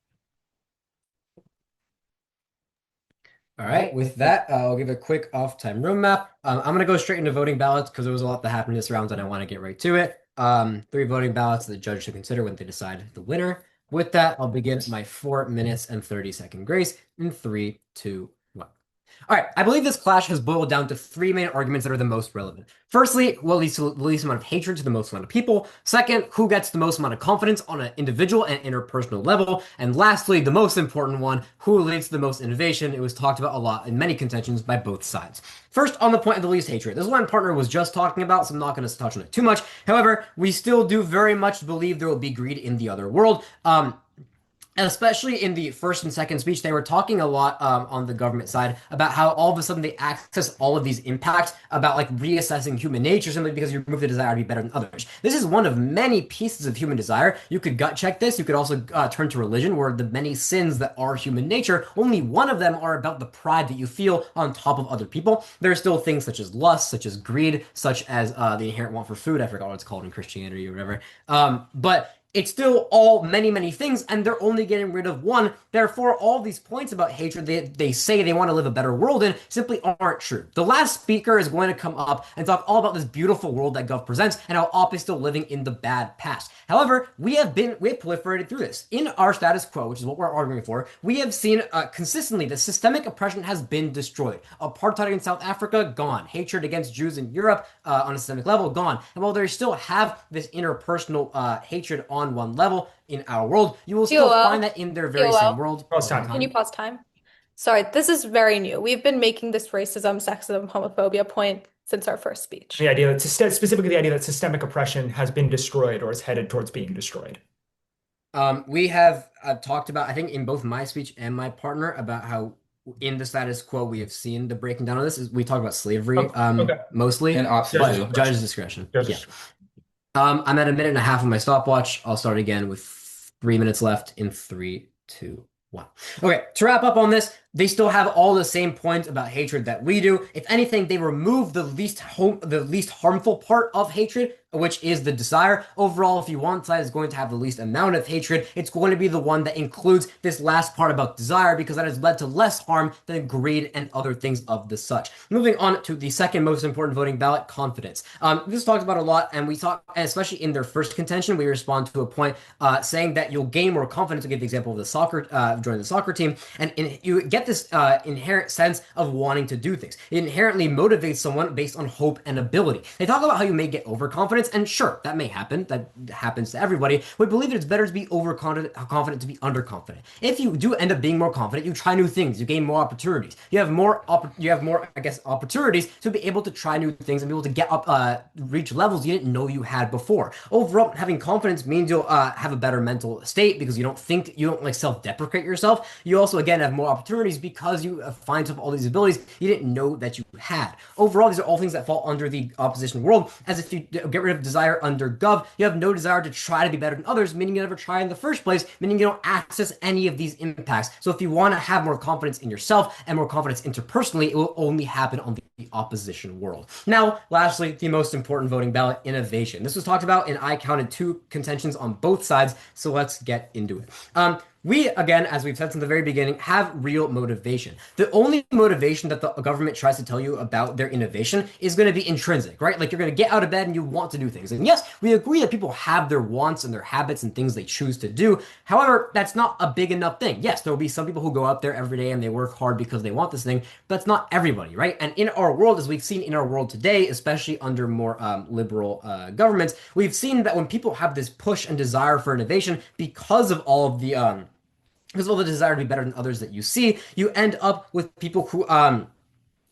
All right, with that, I'll give a quick off-time roadmap. I'm going to go straight into voting ballots because there was a lot that happened in this round and I want to get right to it. 3 voting ballots that the judge should consider when they decide the winner. With that, I'll begin my 4 minutes and 30-second grace in 3, 2, 1. All right, I believe this clash has boiled down to 3 main arguments that are the most relevant. Firstly, what leads to the least amount of hatred to the most amount of people. Second, who gets the most amount of confidence on an individual and interpersonal level. And lastly, the most important one, who leads to the most innovation. It was talked about a lot in many contentions by both sides. First, on the point of the least hatred. This is what my partner was just talking about, so I'm not going to touch on it too much. However, we still do very much believe there will be greed in the other world. And especially in the first and second speech, they were talking a lot on the government side about how all of a sudden they access all of these impacts about like reassessing human nature simply because you remove the desire to be better than others. This is one of many pieces of human desire. You could gut check this. You could also turn to religion, where the many sins that are human nature, only one of them are about the pride that you feel on top of other people. There are still things such as lust, such as greed, such as the inherent want for food. I forgot what it's called in Christianity or whatever. But it's still all many, many things, and they're only getting rid of one. Therefore, all these points about hatred they say they want to live a better world in simply aren't true. The last speaker is going to come up and talk all about this beautiful world that Gov presents and how Op is still living in the bad past. However, we have proliferated through this. In our status quo, which is what we're arguing for, we have seen consistently that systemic oppression has been destroyed. Apartheid in South Africa, gone. Hatred against Jews in Europe on a systemic level, gone. And while they still have this interpersonal hatred on one level in our world, you will still find that in their very same world. Pause time. Can you pause time? Sorry, this is very new. We've been making this racism, sexism, homophobia point since our first speech. The idea that specifically the idea that systemic oppression has been destroyed or is headed towards being destroyed. We have talked about, I think, in both my speech and my partner, about how in the status quo we have seen the breaking down of this. We talk about slavery mostly, and but judge's discretion. Yeah. I'm at a minute and a half on my stopwatch. I'll start again with 3 minutes left in 3, 2, 1. Okay, to wrap up on this, they still have all the same points about hatred that we do. If anything, they remove the least harmful part of hatred, which is the desire. Overall, if you one side is going to have the least amount of hatred, it's going to be the one that includes this last part about desire, because that has led to less harm than greed and other things of the such. Moving on to the second most important voting ballot, confidence. This talked about a lot, and we talk, especially in their first contention, we respond to a point saying that you'll gain more confidence. To give the example of the soccer, joining the soccer team, and you get this inherent sense of wanting to do things. It inherently motivates someone based on hope and ability. They talk about how you may get overconfidence, and sure, that may happen. That happens to everybody. We believe that it's better to be overconfident to be underconfident. If you do end up being more confident, you try new things, you gain more opportunities. You have more, I guess, opportunities to be able to try new things and be able to get up, reach levels you didn't know you had before. Overall, having confidence means you'll have a better mental state because you don't like self-deprecate yourself. You also, again, have more opportunities because you find all these abilities you didn't know that you had. Overall, these are all things that fall under the opposition world, as if you get rid of desire under Gov, you have no desire to try to be better than others, meaning you never try in the first place, meaning you don't access any of these impacts. So if you want to have more confidence in yourself and more confidence interpersonally, it will only happen on the opposition world. Now, lastly, the most important voting ballot, innovation. This was talked about, and I counted 2 contentions on both sides, so let's get into it. We, again, as we've said from the very beginning, have real motivation. The only motivation that the government tries to tell you about their innovation is going to be intrinsic, right? Like you're going to get out of bed and you want to do things. And yes, we agree that people have their wants and their habits and things they choose to do. However, that's not a big enough thing. Yes, there will be some people who go out there every day and they work hard because they want this thing, but that's not everybody, right? And in our world, as we've seen in our world today, especially under more liberal governments, we've seen that when people have this push and desire for innovation because of all of the desire to be better than others that you see, you end up with people who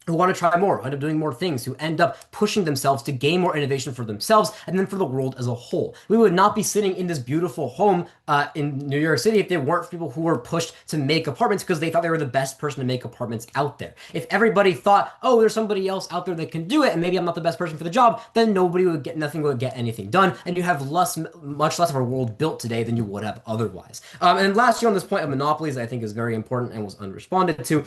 who want to try more, who end up doing more things, who end up pushing themselves to gain more innovation for themselves and then for the world as a whole. We would not be sitting in this beautiful home in New York City if there weren't people who were pushed to make apartments because they thought they were the best person to make apartments out there. If everybody thought, oh, there's somebody else out there that can do it, and maybe I'm not the best person for the job, then nothing would get anything done, and you have much less of a world built today than you would have otherwise. And lastly, on this point of monopolies, I think is very important and was unresponded to.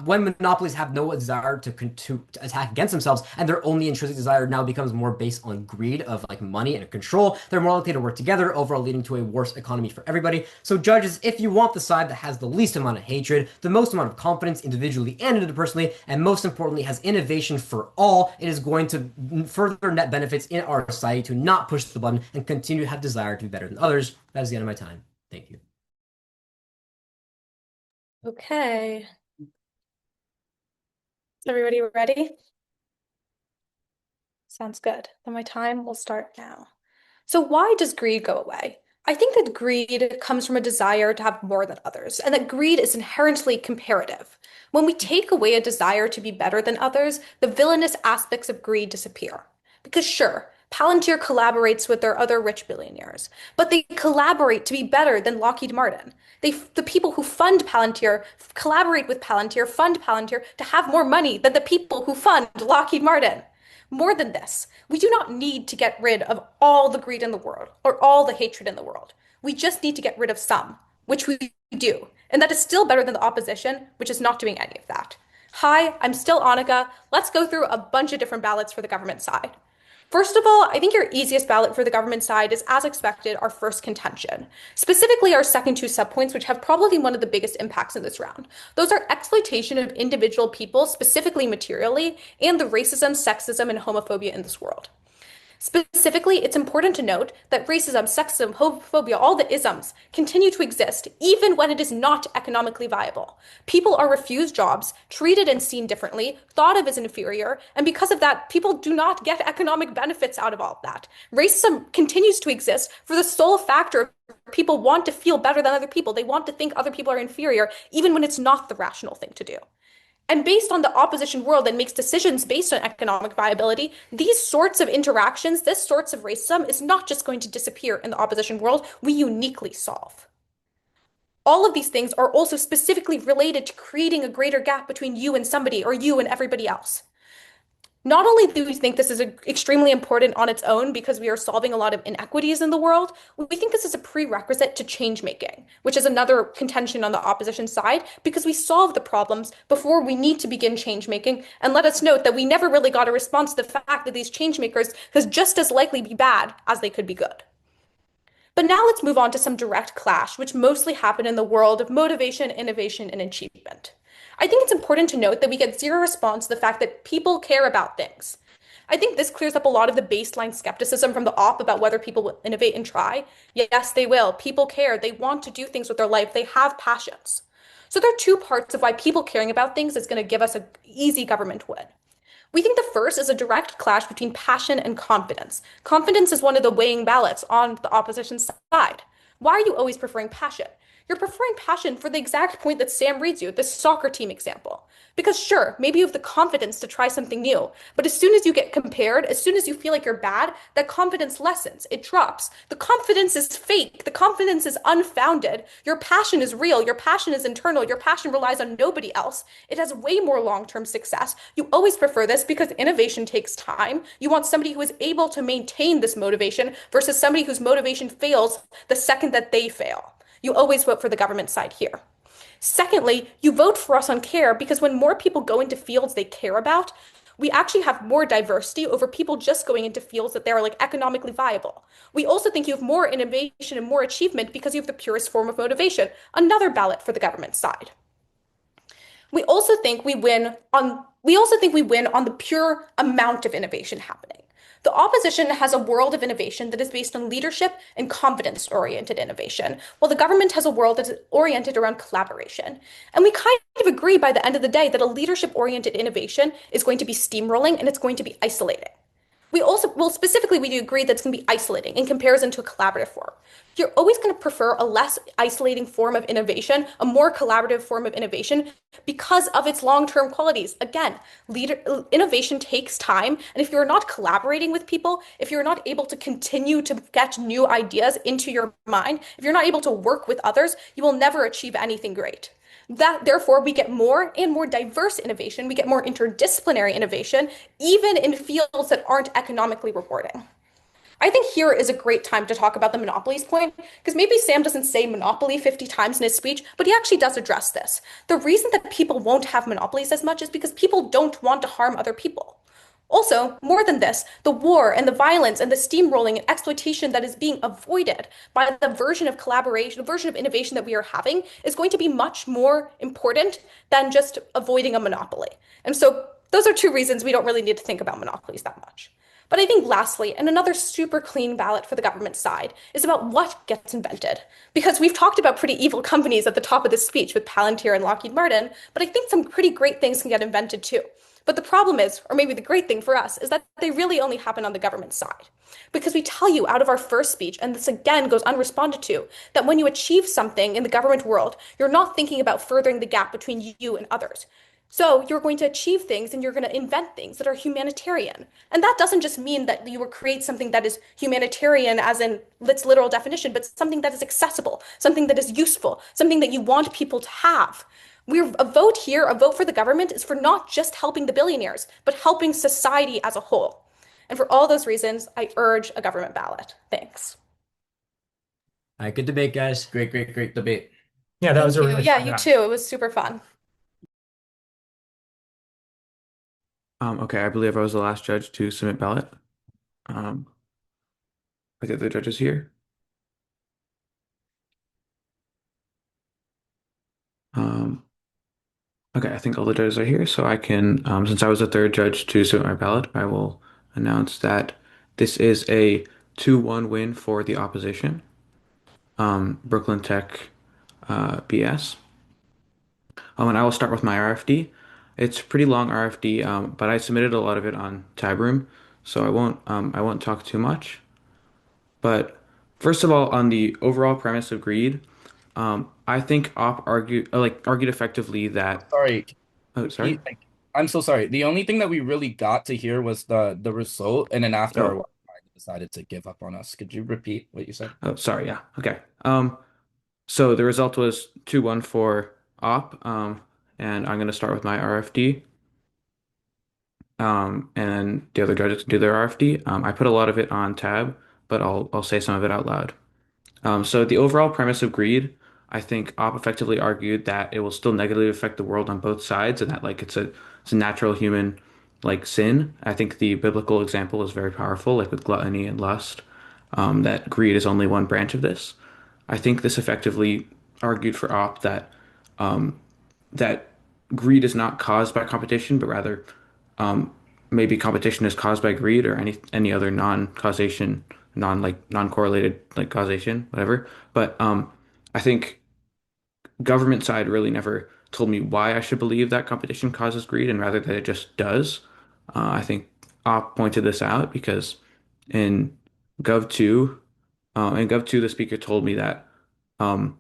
When monopolies have no desire to attack against themselves, and their only intrinsic desire now becomes more based on greed of like money and control, they're more likely to work together, overall leading to a worse economy for everybody. So judges, if you want the side that has the least amount of hatred, the most amount of confidence individually and interpersonally, and most importantly has innovation for all, it is going to further net benefits in our society to not push the button and continue to have desire to be better than others. That is the end of my time. Thank you. Okay. Is everybody ready? Sounds good. Then my time will start now. So why does greed go away? I think that greed comes from a desire to have more than others, and that greed is inherently comparative. When we take away a desire to be better than others, the villainous aspects of greed disappear. Because sure, Palantir collaborates with their other rich billionaires, but they collaborate to be better than Lockheed Martin. The people who fund Palantir collaborate with Palantir, fund Palantir to have more money than the people who fund Lockheed Martin. More than this, we do not need to get rid of all the greed in the world or all the hatred in the world. We just need to get rid of some, which we do. And that is still better than the opposition, which is not doing any of that. Hi, I'm still Annika. Let's go through a bunch of different ballots for the government side. First of all, I think your easiest ballot for the government side is, as expected, our first contention. Specifically, our second two subpoints, which have probably one of the biggest impacts in this round. Those are exploitation of individual people, specifically materially, and the racism, sexism, and homophobia in this world. Specifically, it's important to note that racism, sexism, homophobia, all the isms continue to exist even when it is not economically viable. People are refused jobs, treated and seen differently, thought of as inferior, and because of that, people do not get economic benefits out of all of that. Racism continues to exist for the sole factor of people want to feel better than other people. They want to think other people are inferior, even when it's not the rational thing to do. And based on the opposition world that makes decisions based on economic viability, these sorts of interactions, this sorts of racism is not just going to disappear in the opposition world, we uniquely solve. All of these things are also specifically related to creating a greater gap between you and somebody or you and everybody else. Not only do we think this is extremely important on its own because we are solving a lot of inequities in the world, we think this is a prerequisite to change making, which is another contention on the opposition side because we solve the problems before we need to begin change making. And let us note that we never really got a response to the fact that these change makers could just as likely be bad as they could be good. But now let's move on to some direct clash, which mostly happen in the world of motivation, innovation, and achievement. I think it's important to note that we get zero response to the fact that people care about things. I think this clears up a lot of the baseline skepticism from the op about whether people will innovate and try. Yes, they will. People care. They want to do things with their life. They have passions. So there are two parts of why people caring about things is going to give us an easy government win. We think the first is a direct clash between passion and confidence. Confidence is one of the weighing ballots on the opposition side. Why are you always preferring passion? You're preferring passion for the exact point that Sam reads you, the soccer team example. Because sure, maybe you have the confidence to try something new, but as soon as you get compared, as soon as you feel like you're bad, that confidence lessens, it drops. The confidence is fake, the confidence is unfounded. Your passion is real, your passion is internal, your passion relies on nobody else. It has way more long-term success. You always prefer this because innovation takes time. You want somebody who is able to maintain this motivation versus somebody whose motivation fails the second that they fail. You always vote for the government side here. Secondly, you vote for us on care because when more people go into fields they care about, we actually have more diversity over people just going into fields that they're like economically viable. We also think you have more innovation and more achievement because you have the purest form of motivation, another ballot for the government side. We also think we win on the pure amount of innovation happening. The opposition has a world of innovation that is based on leadership and confidence-oriented innovation, while the government has a world that is oriented around collaboration. And we kind of agree by the end of the day that a leadership-oriented innovation is going to be steamrolling and it's going to be isolating. Specifically, we do agree that it's going to be isolating in comparison to a collaborative form. You're always going to prefer a less isolating form of innovation, a more collaborative form of innovation because of its long-term qualities. Again, innovation takes time, and if you're not collaborating with people, if you're not able to continue to get new ideas into your mind, if you're not able to work with others, you will never achieve anything great. Therefore, we get more and more diverse innovation. We get more interdisciplinary innovation, even in fields that aren't economically rewarding. I think here is a great time to talk about the monopolies point, because maybe Sam doesn't say monopoly 50 times in his speech, but he actually does address this. The reason that people won't have monopolies as much is because people don't want to harm other people. Also, more than this, the war and the violence and the steamrolling and exploitation that is being avoided by the version of collaboration, the version of innovation that we are having is going to be much more important than just avoiding a monopoly. And so those are two reasons we don't really need to think about monopolies that much. But I think lastly, and another super clean ballot for the government side, is about what gets invented. Because we've talked about pretty evil companies at the top of this speech with Palantir and Lockheed Martin, but I think some pretty great things can get invented too. But the problem is, or maybe the great thing for us, is that they really only happen on the government side. Because we tell you out of our first speech, and this again goes unresponded to, that when you achieve something in the government world, you're not thinking about furthering the gap between you and others. So you're going to achieve things and you're going to invent things that are humanitarian. And that doesn't just mean that you will create something that is humanitarian as in its literal definition, but something that is accessible, something that is useful, something that you want people to have. We're a vote here, a vote for the government is for not just helping the billionaires, but helping society as a whole. And for all those reasons, I urge a government ballot. Thanks. All right, good debate, guys. Great debate. Yeah, that was a Thank you. really Yeah, fun you round. too. It was super fun. Okay, I believe I was the last judge to submit ballot. Um, are the other judges here? Um, okay, I think all the judges are here, so I can, since I was the third judge to submit my ballot, I will announce that this is a 2-1 win for the opposition, Brooklyn Tech, BS. And I will start with my RFD. It's a pretty long RFD, but I submitted a lot of it on Tab Room, so I won't talk too much. But first of all, on the overall premise of greed, I think Op argued effectively that. Sorry, Oh, sorry. I'm so sorry. The only thing that we really got to hear was the result, and then after our Oh, Wi-Fi decided to give up on us. Could you repeat what you said? oh, sorry. Yeah. Okay. So the result was 2-1 for Op. And I'm gonna start with my RFD. And then the other judges can do their RFD. I put a lot of it on Tab, but I'll say some of it out loud. So the overall premise of greed, I think Opp effectively argued that it will still negatively affect the world on both sides, and that like it's a natural human like sin. I think the biblical example is very powerful, like with gluttony and lust, that greed is only one branch of this. I think this effectively argued for Opp that that greed is not caused by competition, but rather maybe competition is caused by greed or any other non-causation, non-correlated like causation, whatever. But I think government side really never told me why I should believe that competition causes greed, and rather that it just does. I think Op pointed this out because in Gov 2, the speaker told me that um,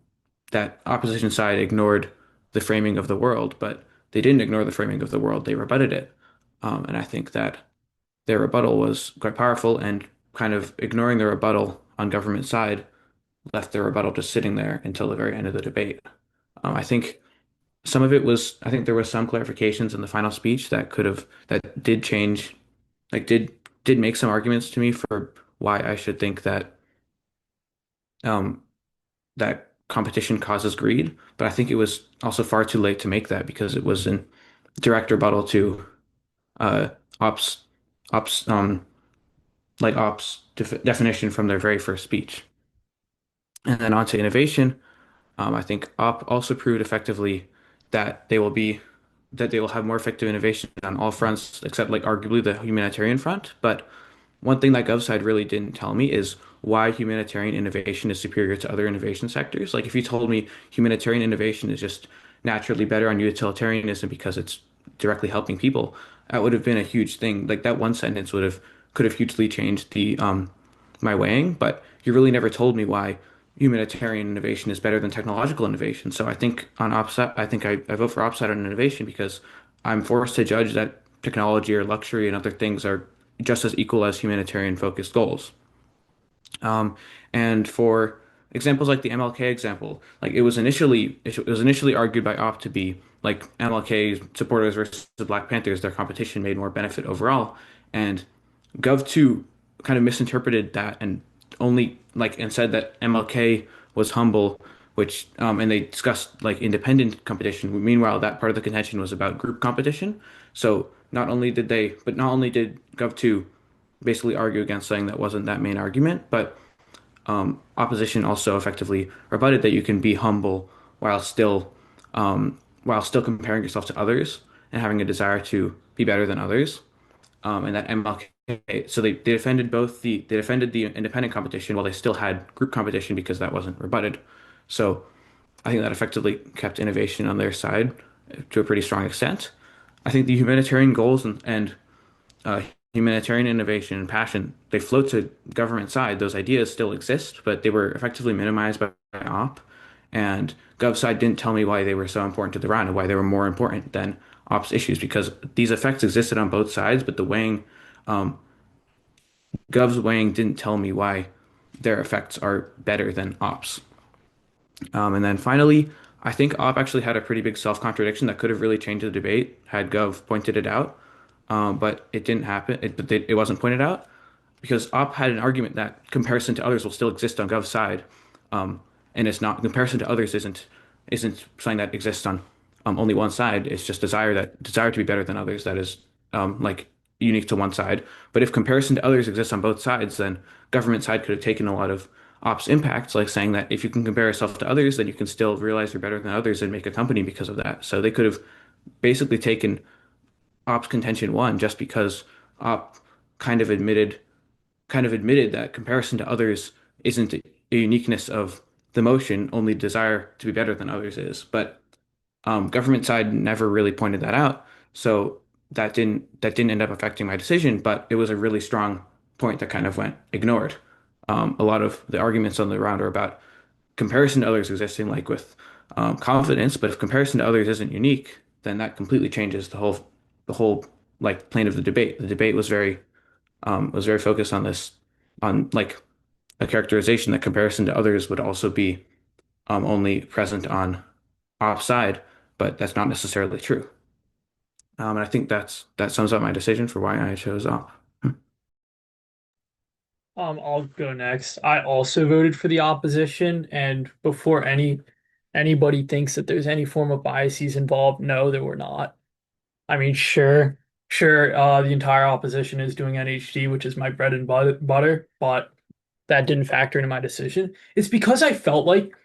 that opposition side ignored the framing of the world, but they didn't ignore the framing of the world. They rebutted it. And I think that their rebuttal was quite powerful, and kind of ignoring the rebuttal on government side left the rebuttal just sitting there until the very end of the debate. I think some of it was, I think there was some clarifications in the final speech that did change, like did make some arguments to me for why I should think that um, that competition causes greed. But I think it was also far too late to make that because it was in direct rebuttal to uh, ops ops definition from their very first speech. And then on to innovation. I think Op also proved effectively that they will have more effective innovation on all fronts, except like arguably the humanitarian front. But one thing that GovSide really didn't tell me is why humanitarian innovation is superior to other innovation sectors. Like if you told me humanitarian innovation is just naturally better on utilitarianism because it's directly helping people, that would have been a huge thing. Like that one sentence would have could have hugely changed the my weighing, but you really never told me why humanitarian innovation is better than technological innovation. So I think on opposite, I vote for opposite on innovation because I'm forced to judge that technology or luxury and other things are just as equal as humanitarian focused goals. Um, and for examples like the MLK example, like it was initially argued by Op to be like MLK supporters versus the Black Panthers, their competition made more benefit overall. And Gov2 kind of misinterpreted that and only like and said that MLK was humble, which and they discussed like independent competition. Meanwhile, that part of the contention was about group competition. So not only did Gov2 basically argue against saying that wasn't that main argument, but opposition also effectively rebutted that you can be humble while still comparing yourself to others and having a desire to be better than others. And that MLK, so they defended they defended the independent competition while they still had group competition because that wasn't rebutted. So I think that effectively kept innovation on their side to a pretty strong extent. I think the humanitarian goals and uh, humanitarian innovation and passion, they float to government side. Those ideas still exist, but they were effectively minimized by op. And gov side didn't tell me why they were so important to the round and why they were more important than ops issues because these effects existed on both sides, but the weighing, um, gov's weighing didn't tell me why their effects are better than ops. And then finally, I think op actually had a pretty big self-contradiction that could have really changed the debate had gov pointed it out. But it didn't happen. It wasn't pointed out because Op had an argument that comparison to others will still exist on Gov's side, and it's not. Comparison to others isn't something that exists on only one side. It's just desire to be better than others that is like unique to one side. But if comparison to others exists on both sides, then government side could have taken a lot of Op's impacts, like saying that if you can compare yourself to others, then you can still realize you're better than others and make a company because of that. So they could have basically taken Op's contention won just because Op kind of admitted that comparison to others isn't a uniqueness of the motion, only desire to be better than others is. But government side never really pointed that out, so that didn't end up affecting my decision. But it was a really strong point that kind of went ignored. A lot of the arguments on the round are about comparison to others existing, like with confidence. But if comparison to others isn't unique, then that completely changes the whole like plane of the debate. The debate was very focused on this, on like a characterization that comparison to others would also be only present on offside, but that's not necessarily true. And I think that sums up my decision for why I chose off. I'll go next. I also voted for the opposition, and before anybody thinks that there's any form of biases involved, no, there were not. I mean, sure, the entire opposition is doing NHD, which is my bread and butter, but that didn't factor into my decision. It's because I felt like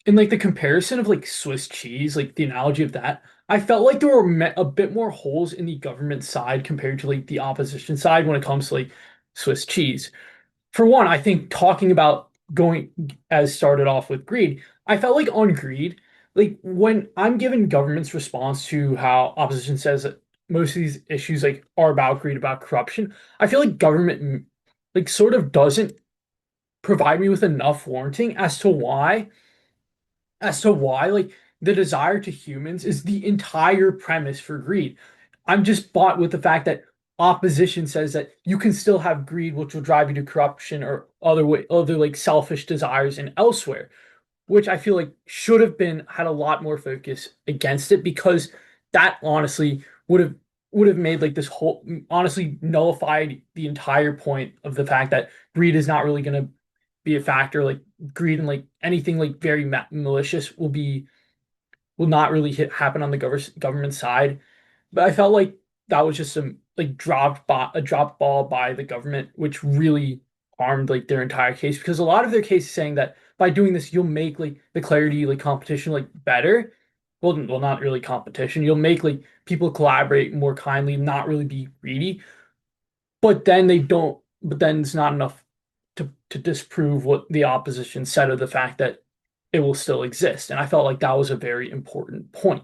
in like the comparison of like Swiss cheese, like the analogy of that, I felt like there were a bit more holes in the government side compared to like the opposition side when it comes to like Swiss cheese. For one, I think talking about going as started off with greed, I felt like on greed, like when I'm given government's response to how opposition says that most of these issues like are about greed, about corruption, I feel like government like sort of doesn't provide me with enough warranting as to why like the desire to humans is the entire premise for greed. I'm just bought with the fact that opposition says that you can still have greed, which will drive you to corruption or other like selfish desires and elsewhere, which I feel like should have been had a lot more focus against it because that honestly would have made like this whole honestly nullified the entire point of the fact that greed is not really going to be a factor. Like greed and like anything like very malicious will not really happen on the government side. But I felt like that was just some like a dropped ball by the government, which really harmed like their entire case because a lot of their case is saying that by doing this you'll make like the clarity like competition like better. Well, not really competition. You'll make like people collaborate more kindly, not really be greedy. But then they don't. But then it's not enough to disprove what the opposition said of the fact that it will still exist. And I felt like that was a very important point.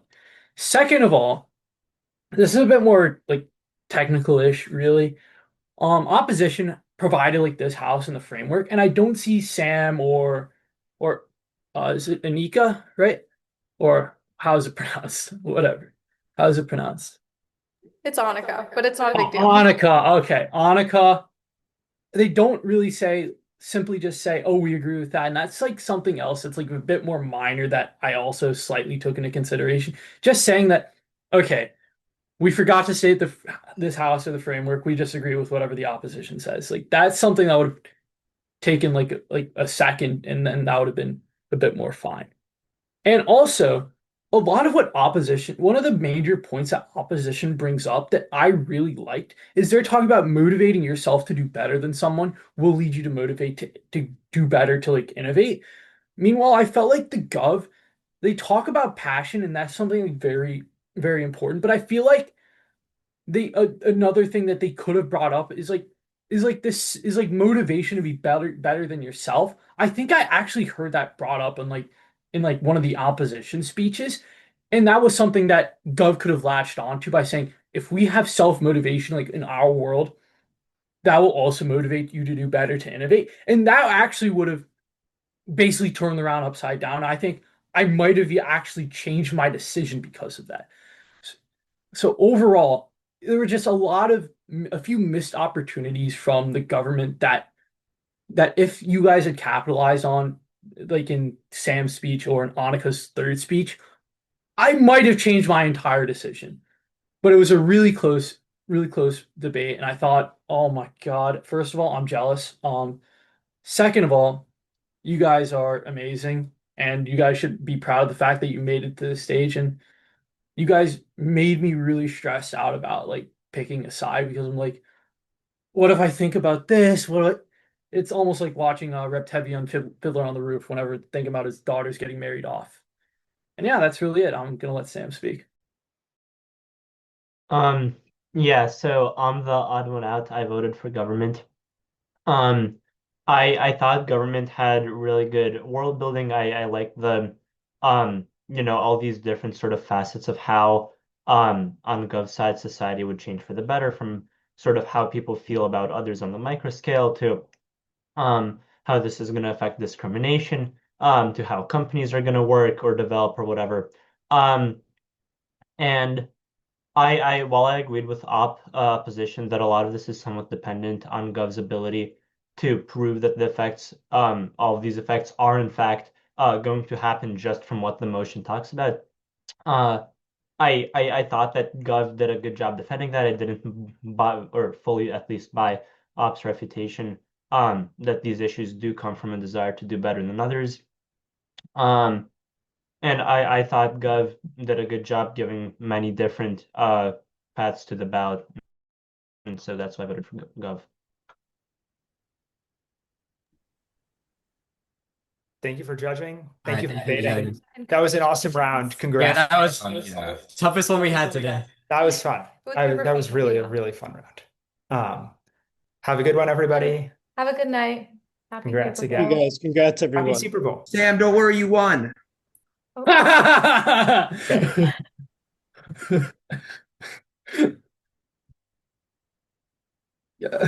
Second of all, this is a bit more like technical-ish, really. opposition provided like this house and the framework, and I don't see Sam or is it Anika, right? Or how is it pronounced? Whatever. How is it pronounced? It's Annika, but it's not a big deal. Annika. Okay, Annika. They don't really simply just say, "Oh, we agree with that," and that's like something else. It's like a bit more minor that I also slightly took into consideration. Just saying that, okay, we forgot to state this house or the framework. We disagree with whatever the opposition says. Like that's something that would have taken like a second, and then that would have been a bit more fine. And also, a lot of what opposition, one of the major points that opposition brings up that I really liked is they're talking about motivating yourself to do better than someone will lead you to motivate to do better, to like innovate. Meanwhile, I felt like the Gov, they talk about passion, and that's something like very, very important. But I feel like another thing that they could have brought up is like motivation to be better than yourself. I think I actually heard that brought up in like one of the opposition speeches, and that was something that Gov could have latched onto by saying, if we have self-motivation like in our world, that will also motivate you to do better, to innovate. And that actually would have basically turned around upside down. I think I might have actually changed my decision because of that. So overall, there were just a few missed opportunities from the government that if you guys had capitalized on, like in Sam's speech or in Annika's third speech, I might have changed my entire decision. But it was a really close debate, and I thought, oh my God, first of all, I'm jealous. Second of all, you guys are amazing, and you guys should be proud of the fact that you made it to this stage, and you guys made me really stressed out about like picking a side because I'm like, what if I think about this? It's almost like watching Rep Tevi on Fiddler on the Roof whenever thinking about his daughters getting married off. And yeah, that's really it. I'm gonna let Sam speak. Um, yeah, so I'm the odd one out. I voted for government. Um, I thought government had really good world building. I like the all these different sort of facets of how on the gov side society would change for the better, from sort of how people feel about others on the micro scale to how this is going to affect discrimination, to how companies are going to work or develop or whatever. Um, and while I agreed with opposition that a lot of this is somewhat dependent on Gov's ability to prove that the effects, all of these effects are in fact going to happen just from what the motion talks about. Uh, I thought that Gov did a good job defending that. I didn't buy, or fully at least buy, Op's refutation that these issues do come from a desire to do better than others. Um, and I thought Gov did a good job giving many different paths to the ballot, and so that's why I voted for Gov. Thank you for judging. All Thank right, you for thank you, debating. judges. That was an awesome round. Yeah, Congrats. that was toughest one we had today. That was fun. That was really a really fun round. Have a good one, everybody. Have a good night. Happy Congrats Super again. Bowl. You guys, congrats Happy everyone. Super Bowl. Sam, don't worry, you won. Okay.